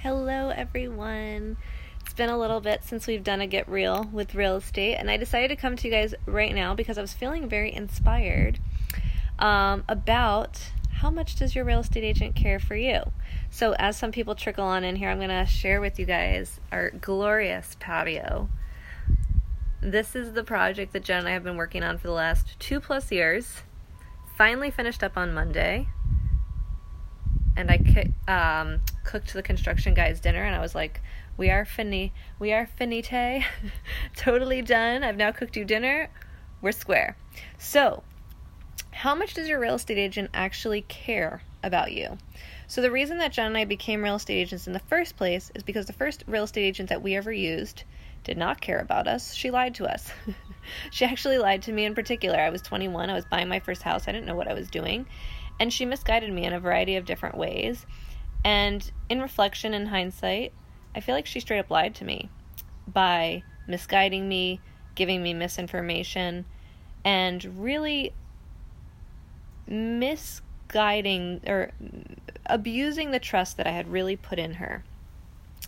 Hello everyone. It's been a little bit since we've done a Get Real with real estate, and I decided to come to you guys right now because I was feeling very inspired about how much does your real estate agent care for you. So as some people trickle on in here, I'm going to share with you guys our glorious patio. This is the project that Jen and I have been working on for the last 2+ years. Finally finished up on Monday. And I cooked the construction guys dinner, and I was like, we are finite, totally done. I've now cooked you dinner. We're square. So, how much does your real estate agent actually care about you? So the reason that Jen and I became real estate agents in the first place is because the first real estate agent that we ever used did not care about us. She lied to us. She actually lied to me in particular. I was 21. I was buying my first house. I didn't know what I was doing. And she misguided me in a variety of different ways. And in reflection and hindsight, I feel like she straight up lied to me by misguiding me, giving me misinformation, and really misguiding or abusing the trust that I had really put in her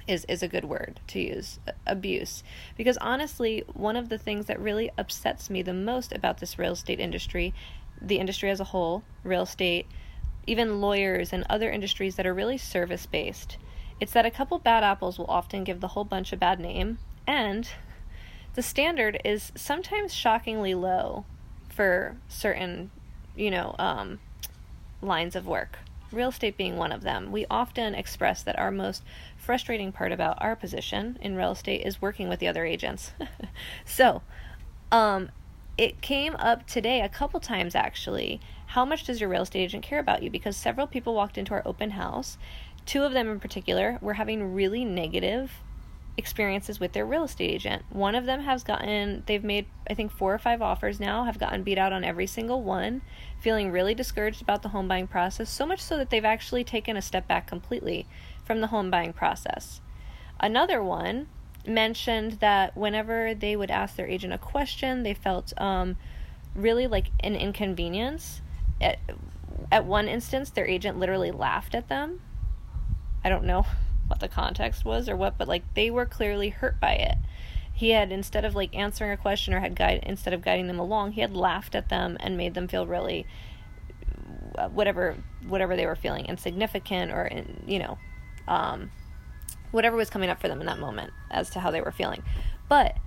is a good word to use, abuse. Because honestly, one of the things that really upsets me the most about this real estate industry, the industry as a whole, real estate, even lawyers and other industries that are really service-based, it's that a couple bad apples will often give the whole bunch a bad name, and the standard is sometimes shockingly low for certain, lines of work. Real estate being one of them. We often express that our most frustrating part about our position in real estate is working with the other agents. So, it came up today a couple times actually. How much does your real estate agent care about you? Because several people walked into our open house. 2 of them in particular were having really negative experiences with their real estate agent. One of them they've made I think 4 or 5 offers now, have gotten beat out on every single one, feeling really discouraged about the home buying process, so much so that they've actually taken a step back completely from the home buying process. Another one mentioned that whenever they would ask their agent a question, they felt really like an inconvenience. At one instance, their agent literally laughed at them. I don't know what the context was or what, but they were clearly hurt by it. He had, instead of answering a question or instead of guiding them along, he had laughed at them and made them feel really whatever they were feeling, insignificant or whatever was coming up for them in that moment as to how they were feeling. But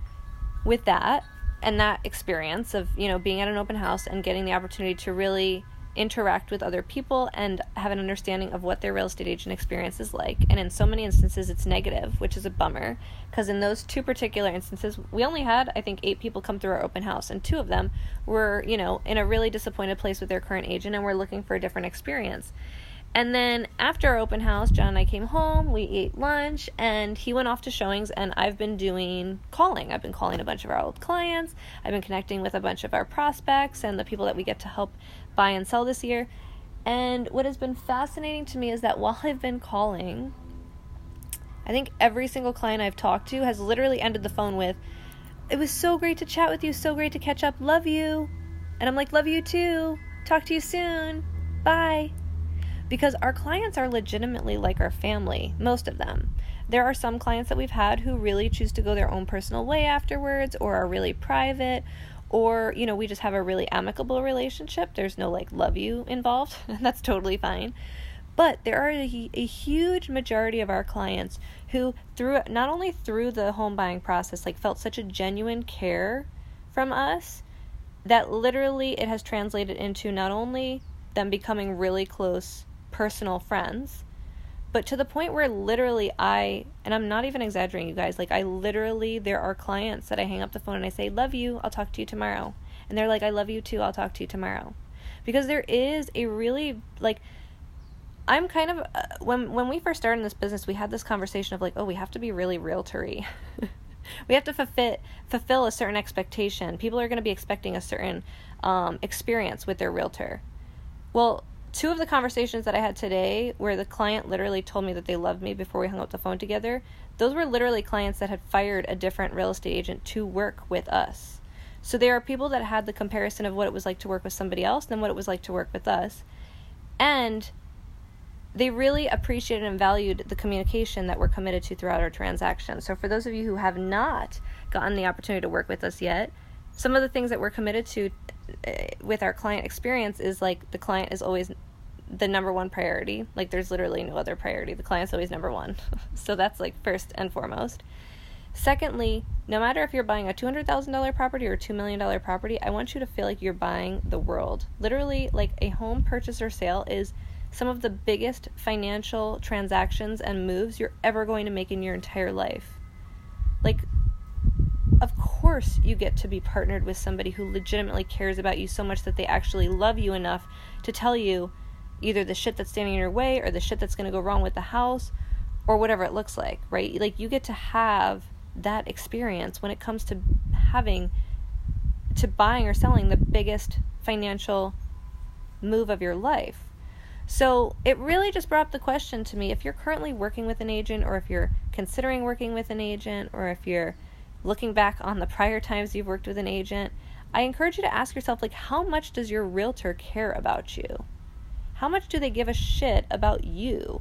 with that and that experience of being at an open house and getting the opportunity to really interact with other people and have an understanding of what their real estate agent experience is like. And in so many instances, it's negative, which is a bummer, because in those 2 particular instances, we only had, I think, 8 people come through our open house, and 2 of them were, in a really disappointed place with their current agent and were looking for a different experience. And then after our open house, John and I came home, we ate lunch, and he went off to showings, and I've been doing calling. I've been calling a bunch of our old clients. I've been connecting with a bunch of our prospects and the people that we get to help buy and sell this year. And what has been fascinating to me is that while I've been calling, I think every single client I've talked to has literally ended the phone with, "It was so great to chat with you, so great to catch up, love you." And I'm like, "Love you too, talk to you soon, bye." Because our clients are legitimately like our family, most of them. There are some clients that we've had who really choose to go their own personal way afterwards, or are really private, or, we just have a really amicable relationship. There's no love you involved. That's totally fine. But there are a huge majority of our clients who, not only through the home buying process, felt such a genuine care from us that literally it has translated into not only them becoming really close personal friends, but to the point where literally and I'm not even exaggerating, you guys, there are clients that I hang up the phone and I say, "Love you, I'll talk to you tomorrow." And they're like, "I love you too, I'll talk to you tomorrow." Because there is a really, I'm kind of, when we first started in this business, we had this conversation of we have to be really realtor-y. We have to fulfill a certain expectation. People are going to be expecting a certain experience with their realtor. Well, 2 of the conversations that I had today where the client literally told me that they loved me before we hung up the phone together, those were literally clients that had fired a different real estate agent to work with us. So there are people that had the comparison of what it was like to work with somebody else than what it was like to work with us. And they really appreciated and valued the communication that we're committed to throughout our transaction. So for those of you who have not gotten the opportunity to work with us yet, some of the things that we're committed to with our client experience is like the client is always the number one priority. Like there's literally no other priority. The client's always number one. So that's like first and foremost. Secondly, no matter if you're buying a $200,000 property or a $2 million property, I want you to feel like you're buying the world. Literally, like a home purchase or sale is some of the biggest financial transactions and moves you're ever going to make in your entire life. Like, of course you get to be partnered with somebody who legitimately cares about you so much that they actually love you enough to tell you either the shit that's standing in your way or the shit that's going to go wrong with the house or whatever it looks like, right? Like, you get to have that experience when it comes to buying or selling the biggest financial move of your life. So it really just brought up the question to me, if you're currently working with an agent, or if you're considering working with an agent, or if you're looking back on the prior times you've worked with an agent, I encourage you to ask yourself, like, how much does your realtor care about you? How much do they give a shit about you?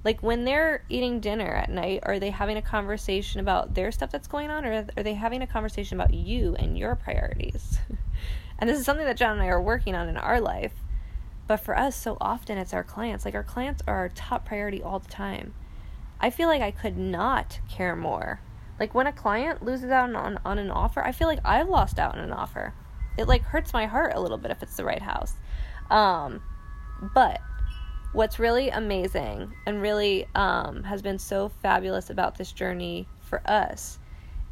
Like, when they're eating dinner at night, are they having a conversation about their stuff that's going on, or are they having a conversation about you and your priorities? And this is something that John and I are working on in our life. But for us, so often it's our clients. Like, our clients are our top priority all the time. I feel like I could not care more. Like, when a client loses out on an offer, I feel like I've lost out on an offer. It, like, hurts my heart a little bit if it's the right house. But what's really amazing and really has been so fabulous about this journey for us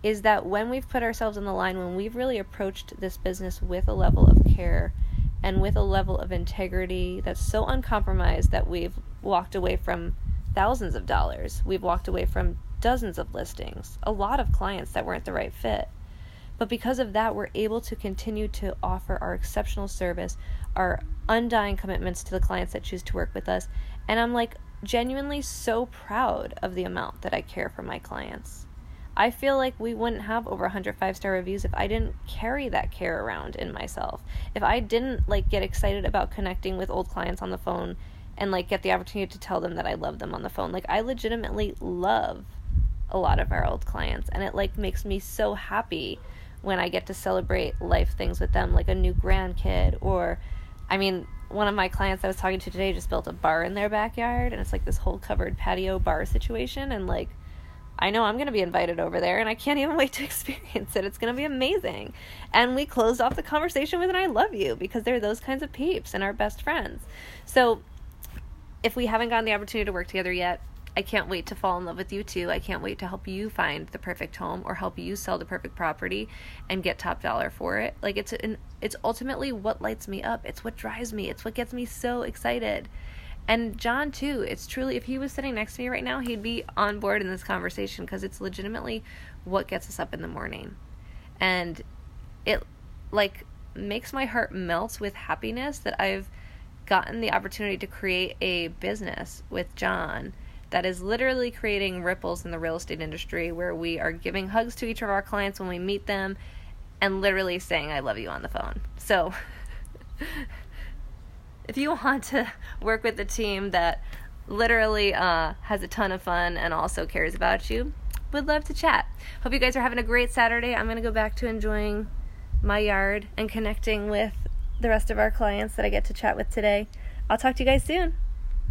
is that when we've put ourselves on the line, when we've really approached this business with a level of care and with a level of integrity that's so uncompromised that we've walked away from thousands of dollars. We've walked away from dozens of listings, a lot of clients that weren't the right fit. But because of that, we're able to continue to offer our exceptional service, our undying commitments to the clients that choose to work with us. And I'm like genuinely so proud of the amount that I care for my clients. I feel like we wouldn't have over 100 5-star reviews if I didn't carry that care around in myself. If I didn't like get excited about connecting with old clients on the phone and like get the opportunity to tell them that I love them on the phone. Like, I legitimately love a lot of our old clients, and it like makes me so happy when I get to celebrate life things with them, like a new grandkid, or, I mean, one of my clients I was talking to today just built a bar in their backyard, and it's like this whole covered patio bar situation, and like, I know I'm going to be invited over there, and I can't even wait to experience it. It's going to be amazing. And we closed off the conversation with an I love you, because they're those kinds of peeps and our best friends. So if we haven't gotten the opportunity to work together yet, I can't wait to fall in love with you too. I can't wait to help you find the perfect home or help you sell the perfect property and get top dollar for it. Like, it's ultimately what lights me up. It's what drives me. It's what gets me so excited. And John too, it's truly, if he was sitting next to me right now, he'd be on board in this conversation, because it's legitimately what gets us up in the morning. And it like makes my heart melt with happiness that I've gotten the opportunity to create a business with John that is literally creating ripples in the real estate industry, where we are giving hugs to each of our clients when we meet them and literally saying I love you on the phone. So if you want to work with a team that literally has a ton of fun and also cares about you, would love to chat. Hope you guys are having a great Saturday. I'm going to go back to enjoying my yard and connecting with the rest of our clients that I get to chat with today. I'll talk to you guys soon.